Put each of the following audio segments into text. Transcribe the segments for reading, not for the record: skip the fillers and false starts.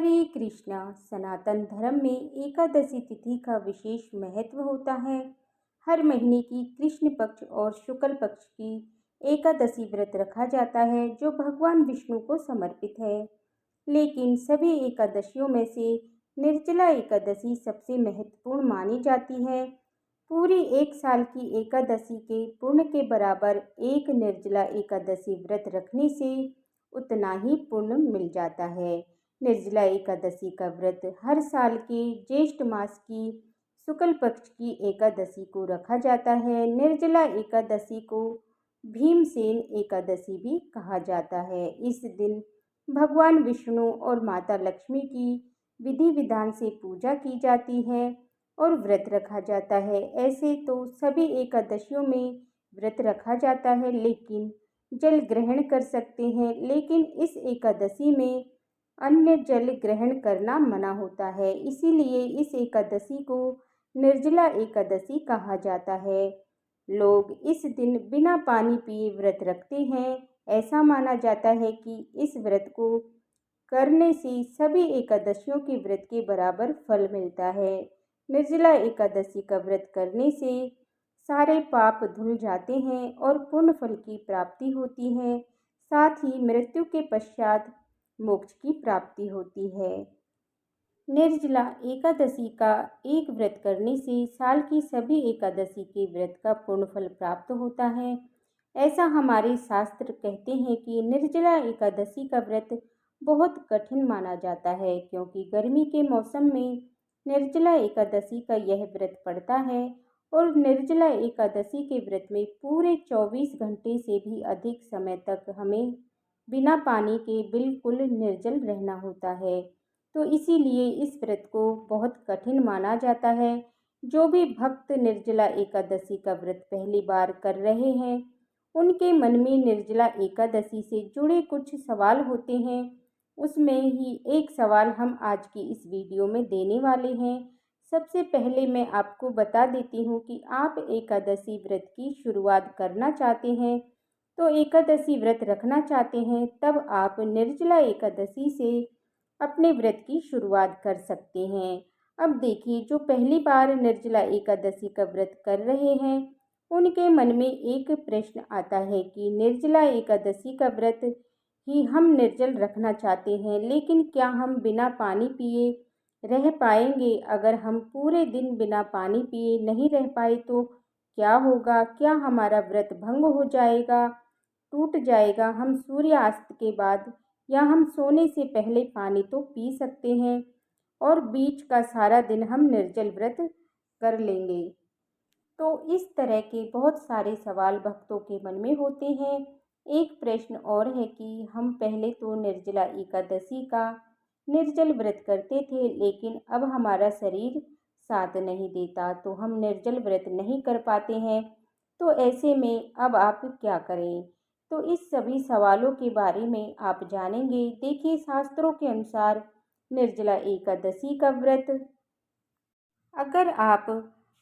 हरे कृष्णा। सनातन धर्म में एकादशी तिथि का विशेष महत्व होता है। हर महीने की कृष्ण पक्ष और शुक्ल पक्ष की एकादशी व्रत रखा जाता है जो भगवान विष्णु को समर्पित है। लेकिन सभी एकादशियों में से निर्जला एकादशी सबसे महत्वपूर्ण मानी जाती है। पूरी एक साल की एकादशी के पुण्य के बराबर एक निर्जला एकादशी व्रत रखने से उतना ही पुण्य मिल जाता है। निर्जला एकादशी का व्रत हर साल के ज्येष्ठ मास की शुक्ल पक्ष की एकादशी को रखा जाता है। निर्जला एकादशी को भीमसेन एकादशी भी कहा जाता है। इस दिन भगवान विष्णु और माता लक्ष्मी की विधि विधान से पूजा की जाती है और व्रत रखा जाता है। ऐसे तो सभी एकादशियों में व्रत रखा जाता है, लेकिन जल ग्रहण कर सकते हैं। लेकिन इस एकादशी में अन्य जल ग्रहण करना मना होता है, इसीलिए इस एकादशी को निर्जला एकादशी कहा जाता है। लोग इस दिन बिना पानी पिए व्रत रखते हैं। ऐसा माना जाता है कि इस व्रत को करने से सभी एकादशियों के व्रत के बराबर फल मिलता है। निर्जला एकादशी का व्रत करने से सारे पाप धुल जाते हैं और पुण्य फल की प्राप्ति होती है। साथ ही मृत्यु के पश्चात मोक्ष की प्राप्ति होती है। निर्जला एकादशी का एक व्रत करने से साल की सभी एकादशी के व्रत का पूर्ण फल प्राप्त होता है। ऐसा हमारे शास्त्र कहते हैं कि निर्जला एकादशी का व्रत बहुत कठिन माना जाता है, क्योंकि गर्मी के मौसम में निर्जला एकादशी का यह व्रत पड़ता है और निर्जला एकादशी के व्रत में पूरे 24 घंटे से भी अधिक समय तक हमें बिना पानी के बिल्कुल निर्जल रहना होता है। तो इसीलिए इस व्रत को बहुत कठिन माना जाता है। जो भी भक्त निर्जला एकादशी का व्रत पहली बार कर रहे हैं, उनके मन में निर्जला एकादशी से जुड़े कुछ सवाल होते हैं। उसमें ही एक सवाल हम आज की इस वीडियो में देने वाले हैं। सबसे पहले मैं आपको बता देती हूँ कि आप एकादशी व्रत की शुरुआत करना चाहते हैं, तो एकादशी व्रत रखना चाहते हैं, तब आप निर्जला एकादशी से अपने व्रत की शुरुआत कर सकते हैं। अब देखिए, जो पहली बार निर्जला एकादशी का व्रत कर रहे हैं, उनके मन में एक प्रश्न आता है कि निर्जला एकादशी का व्रत ही हम निर्जल रखना चाहते हैं, लेकिन क्या हम बिना पानी पिए रह पाएंगे? अगर हम पूरे दिन बिना पानी पिए नहीं रह पाए तो क्या होगा? क्या हमारा व्रत भंग हो जाएगा, टूट जाएगा? हम सूर्यास्त के बाद या हम सोने से पहले पानी तो पी सकते हैं और बीच का सारा दिन हम निर्जल व्रत कर लेंगे। तो इस तरह के बहुत सारे सवाल भक्तों के मन में होते हैं। एक प्रश्न और है कि हम पहले तो निर्जला एकादशी का निर्जल व्रत करते थे, लेकिन अब हमारा शरीर साथ नहीं देता, तो हम निर्जल व्रत नहीं कर पाते हैं। तो ऐसे में अब आप क्या करें? तो इस सभी सवालों के बारे में आप जानेंगे। देखिए, शास्त्रों के अनुसार निर्जला एकादशी का व्रत अगर आप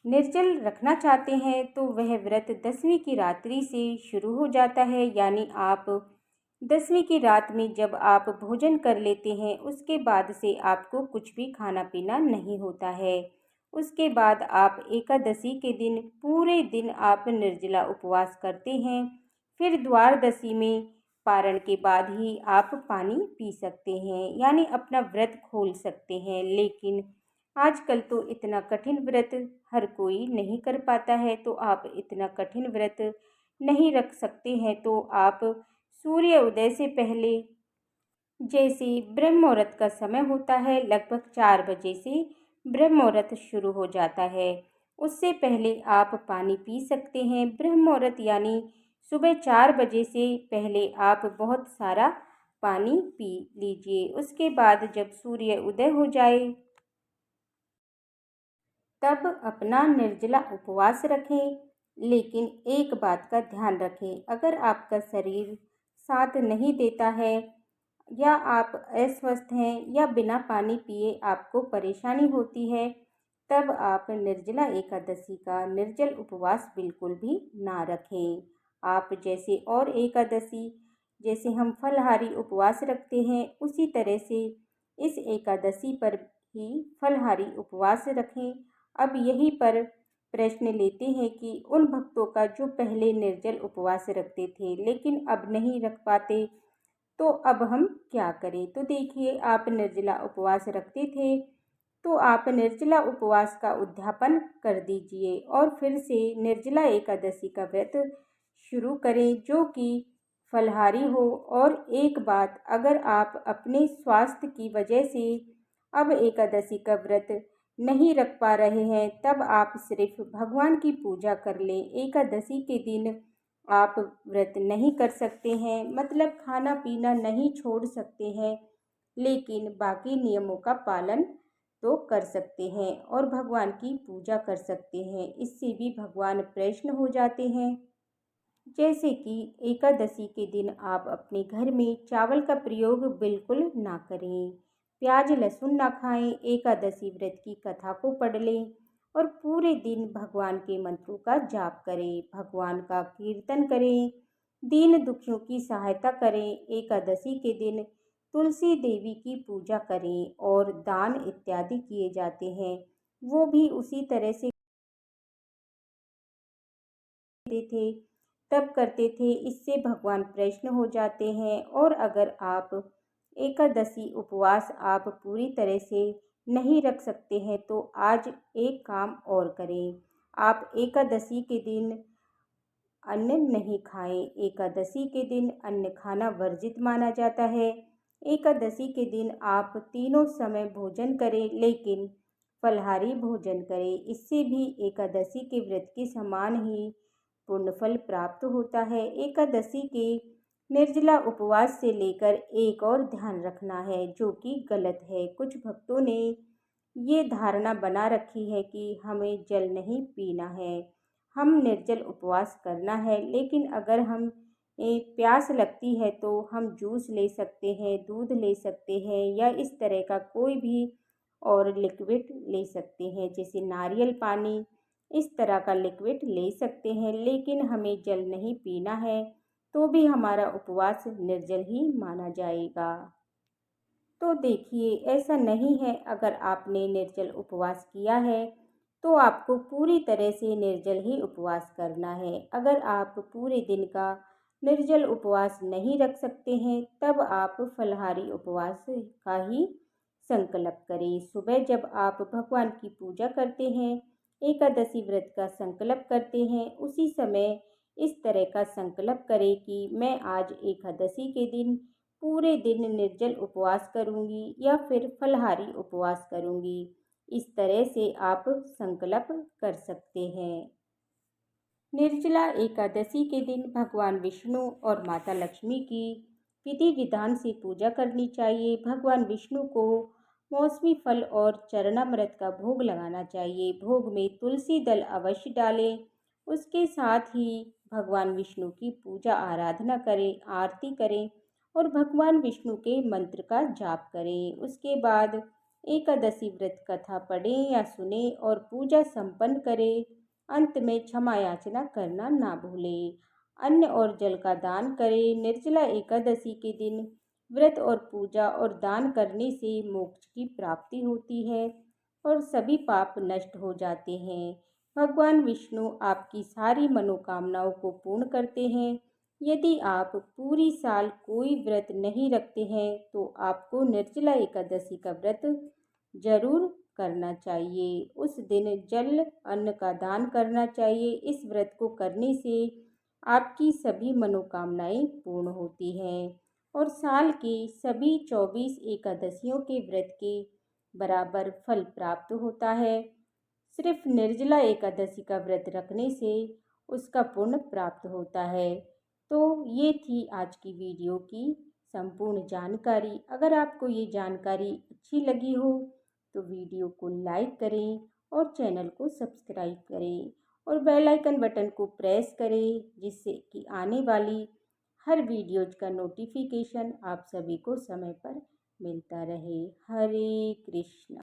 निर्जल रखना चाहते हैं तो वह व्रत 10वीं की रात्रि से शुरू हो जाता है। यानी आप 10वीं की रात में जब आप भोजन कर लेते हैं, उसके बाद से आपको कुछ भी खाना पीना नहीं होता है। उसके बाद आप एकादशी के दिन पूरे दिन आप निर्जला उपवास करते हैं। फिर द्वादशी में पारण के बाद ही आप पानी पी सकते हैं, यानी अपना व्रत खोल सकते हैं। लेकिन आजकल तो इतना कठिन व्रत हर कोई नहीं कर पाता है, तो आप इतना कठिन व्रत नहीं रख सकते हैं। तो आप सूर्य उदय से पहले, जैसे ब्रह्म मुहूर्त का समय होता है, लगभग 4 बजे से ब्रह्म मुहूर्त शुरू हो जाता है, उससे पहले आप पानी पी सकते हैं। ब्रह्म मुहूर्त यानी सुबह 4 बजे से पहले आप बहुत सारा पानी पी लीजिए। उसके बाद जब सूर्य उदय हो जाए तब अपना निर्जला उपवास रखें। लेकिन एक बात का ध्यान रखें, अगर आपका शरीर साथ नहीं देता है या आप अस्वस्थ हैं या बिना पानी पिए आपको परेशानी होती है, तब आप निर्जला एकादशी का निर्जल उपवास बिल्कुल भी ना रखें। आप जैसे और एकादशी, जैसे हम फलाहारी उपवास रखते हैं, उसी तरह से इस एकादशी पर ही फलाहारी उपवास रखें। अब यहीं पर प्रश्न लेते हैं कि उन भक्तों का जो पहले निर्जल उपवास रखते थे लेकिन अब नहीं रख पाते, तो अब हम क्या करें? तो देखिए, आप निर्जला उपवास रखते थे तो आप निर्जला उपवास का उद्यापन कर दीजिए और फिर से निर्जला एकादशी का व्रत शुरू करें जो कि फलाहारी हो। और एक बात, अगर आप अपने स्वास्थ्य की वजह से अब एकादशी का व्रत नहीं रख पा रहे हैं, तब आप सिर्फ भगवान की पूजा कर लें। एकादशी के दिन आप व्रत नहीं कर सकते हैं, मतलब खाना पीना नहीं छोड़ सकते हैं, लेकिन बाकी नियमों का पालन तो कर सकते हैं और भगवान की पूजा कर सकते हैं। इससे भी भगवान प्रसन्न हो जाते हैं। जैसे कि एकादशी के दिन आप अपने घर में चावल का प्रयोग बिल्कुल ना करें, प्याज लहसुन ना खाएं, एकादशी व्रत की कथा को पढ़ लें और पूरे दिन भगवान के मंत्रों का जाप करें, भगवान का कीर्तन करें, दीन दुखियों की सहायता करें। एकादशी के दिन तुलसी देवी की पूजा करें और दान इत्यादि किए जाते हैं, वो भी उसी तरह से थे तब करते थे। इससे भगवान प्रसन्न हो जाते हैं। और अगर आप एकादशी उपवास आप पूरी तरह से नहीं रख सकते हैं तो आज एक काम और करें। आप एकादशी के दिन अन्न नहीं खाएं। एकादशी के दिन अन्न खाना वर्जित माना जाता है। एकादशी के दिन आप तीनों समय भोजन करें, लेकिन फलाहारी भोजन करें। इससे भी एकादशी के व्रत के समान ही पुण्यफल प्राप्त होता है। एकादशी के निर्जला उपवास से लेकर एक और ध्यान रखना है जो कि गलत है। कुछ भक्तों ने ये धारणा बना रखी है कि हमें जल नहीं पीना है, हम निर्जल उपवास करना है, लेकिन अगर हम प्यास लगती है तो हम जूस ले सकते हैं, दूध ले सकते हैं या इस तरह का कोई भी और लिक्विड ले सकते हैं, जैसे नारियल पानी, इस तरह का लिक्विड ले सकते हैं। लेकिन हमें जल नहीं पीना है, तो भी हमारा उपवास निर्जल ही माना जाएगा। तो देखिए, ऐसा नहीं है, अगर आपने निर्जल उपवास किया है तो आपको पूरी तरह से निर्जल ही उपवास करना है। अगर आप पूरे दिन का निर्जल उपवास नहीं रख सकते हैं, तब आप फलाहारी उपवास का ही संकल्प करें। सुबह जब आप भगवान की पूजा करते हैं, एकादशी व्रत का संकल्प करते हैं, उसी समय इस तरह का संकल्प करें कि मैं आज एकादशी के दिन पूरे दिन निर्जल उपवास करूंगी या फिर फलाहारी उपवास करूंगी। इस तरह से आप संकल्प कर सकते हैं। निर्जला एकादशी के दिन भगवान विष्णु और माता लक्ष्मी की विधि विधान से पूजा करनी चाहिए। भगवान विष्णु को मौसमी फल और चरणामृत का भोग लगाना चाहिए। भोग में तुलसी दल अवश्य डालें। उसके साथ ही भगवान विष्णु की पूजा आराधना करें, आरती करें और भगवान विष्णु के मंत्र का जाप करें। उसके बाद एकादशी व्रत कथा पढ़ें या सुने और पूजा संपन्न करें। अंत में क्षमा याचना करना ना भूलें। अन्न और जल का दान करें। निर्जला एकादशी के दिन व्रत और पूजा और दान करने से मोक्ष की प्राप्ति होती है और सभी पाप नष्ट हो जाते हैं। भगवान विष्णु आपकी सारी मनोकामनाओं को पूर्ण करते हैं। यदि आप पूरी साल कोई व्रत नहीं रखते हैं तो आपको निर्जला एकादशी का व्रत जरूर करना चाहिए। उस दिन जल अन्न का दान करना चाहिए। इस व्रत को करने से आपकी सभी मनोकामनाएं पूर्ण होती हैं और साल के सभी 24 एकादशियों के व्रत के बराबर फल प्राप्त होता है। सिर्फ निर्जला एकादशी का व्रत रखने से उसका पुण्य प्राप्त होता है। तो ये थी आज की वीडियो की संपूर्ण जानकारी। अगर आपको ये जानकारी अच्छी लगी हो तो वीडियो को लाइक करें और चैनल को सब्सक्राइब करें और बेल आइकन बटन को प्रेस करें, जिससे कि आने वाली हर वीडियोज का नोटिफिकेशन आप सभी को समय पर मिलता रहे। हरे कृष्ण।